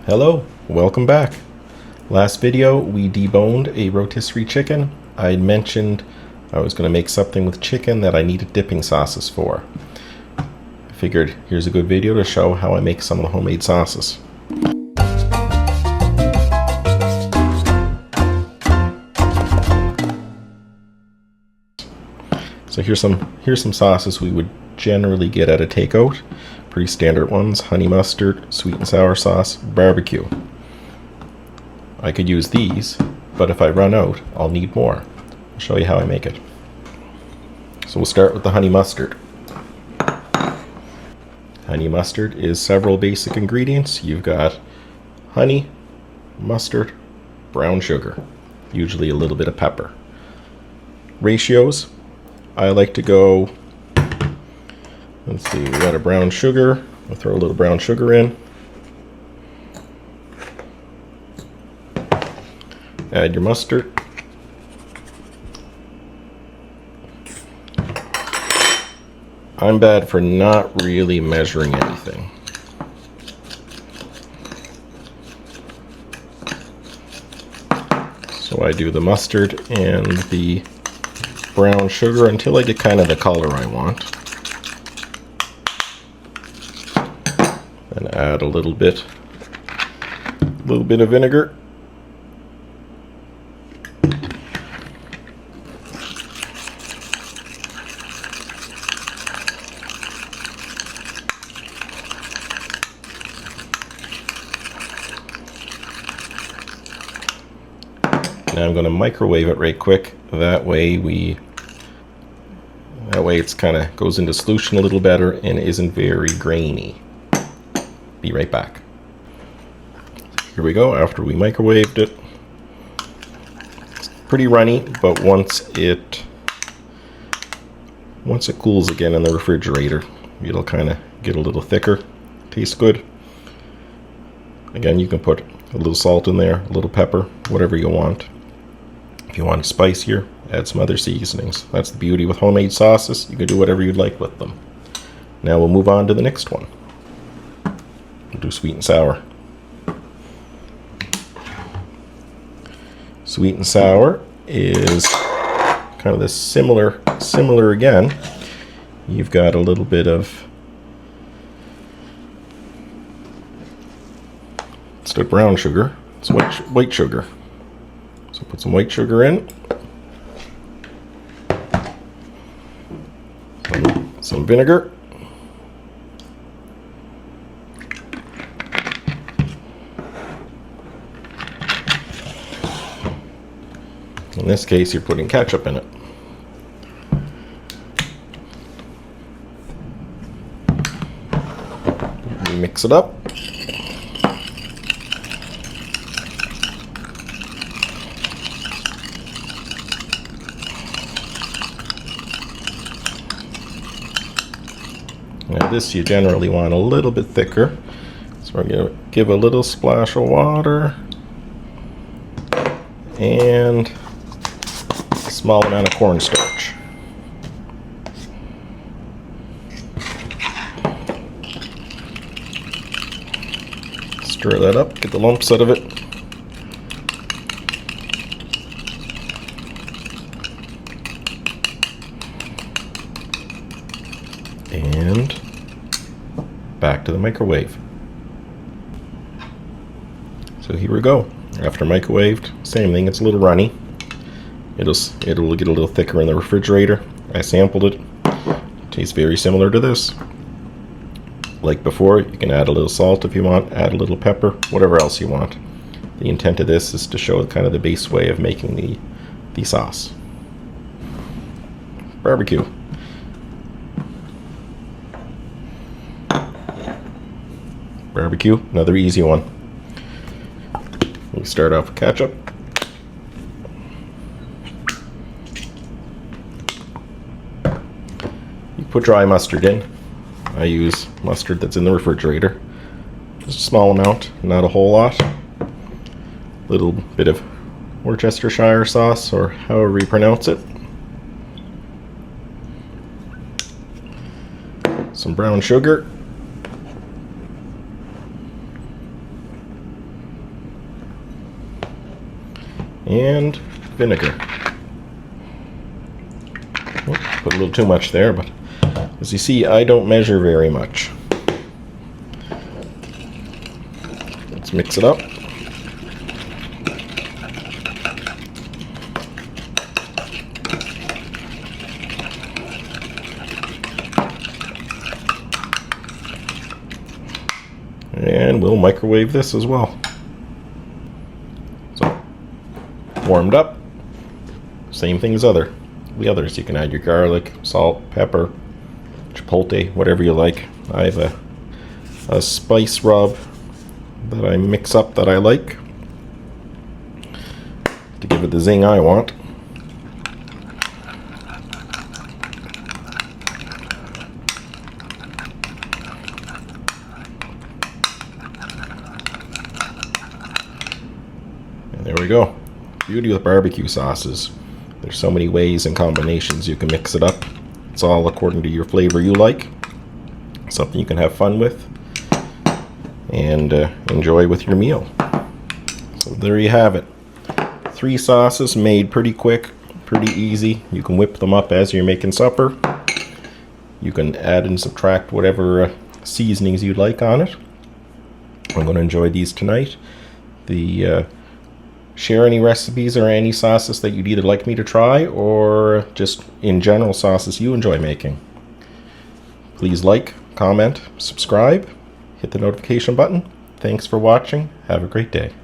Hello, welcome back. Last video we deboned a rotisserie chicken. I had mentioned I was going to make something with chicken that I needed dipping sauces for. I figured here's a good video to show how I make some of the homemade sauces. So here's some sauces we would generally get at a takeout. Pretty standard ones: honey mustard, sweet and sour sauce, barbecue. I could use these, but if I run out, I'll need more. I'll show you how I make it. So we'll start with the honey mustard. Honey mustard is several basic ingredients. You've got honey, mustard, brown sugar, usually a little bit of pepper. Ratios, I like to go, let's see, we got a brown sugar. We'll throw a little brown sugar in. Add your mustard. I'm bad for not really measuring anything. So I do the mustard and the brown sugar until I get kind of the color I want. Then add a little bit of vinegar. Now I'm going to microwave it right quick. That way it's kind of goes into solution a little better and isn't very grainy. Be right back. Here we go. After we microwaved it, it's pretty runny, but once it cools again in the refrigerator, it'll kind of get a little thicker. Tastes good. Again, you can put a little salt in there, a little pepper, whatever you want. If you want it spicier, add some other seasonings. That's the beauty with homemade sauces. You can do whatever you'd like with them. Now we'll move on to the next one. We'll do sweet and sour. Sweet and sour is kind of this similar again. You've got a little bit of, instead of brown sugar, it's white sugar. So put some white sugar in, some vinegar, in this case you're putting ketchup in it. Mix it up. Now this you generally want a little bit thicker, so we're going to give a little splash of water and a small amount of cornstarch. Stir that up, get the lumps out of it. And back to the microwave. So here we go. After microwaved, same thing, it's a little runny. It'll get a little thicker in the refrigerator. I sampled it. Tastes very similar to this. Like before, you can add a little salt if you want, add a little pepper, whatever else you want. The intent of this is to show kind of the base way of making the sauce. Barbecue. Barbecue, another easy one. We start off with ketchup. You put dry mustard in. I use mustard that's in the refrigerator. Just a small amount, not a whole lot. Little bit of Worcestershire sauce, or however you pronounce it. Some brown sugar. and vinegar. Put a little too much there, but as you see, I don't measure very much. Let's mix it up. And we'll microwave this as well. So, warmed up. Same thing as the others. You can add your garlic, salt, pepper, chipotle, whatever you like. I have a spice rub that I mix up that I like to give it the zing I want. And there we go. Beauty with barbecue sauces. There's so many ways and combinations you can mix it up. It's all according to your flavor you like. Something you can have fun with and enjoy with your meal. So there you have it. 3 sauces made pretty quick, pretty easy. You can whip them up as you're making supper. You can add and subtract whatever seasonings you'd like on it. I'm going to enjoy these tonight. Share any recipes or any sauces that you'd either like me to try or just in general sauces you enjoy making. Please like, comment, subscribe, hit the notification button. Thanks for watching. Have a great day.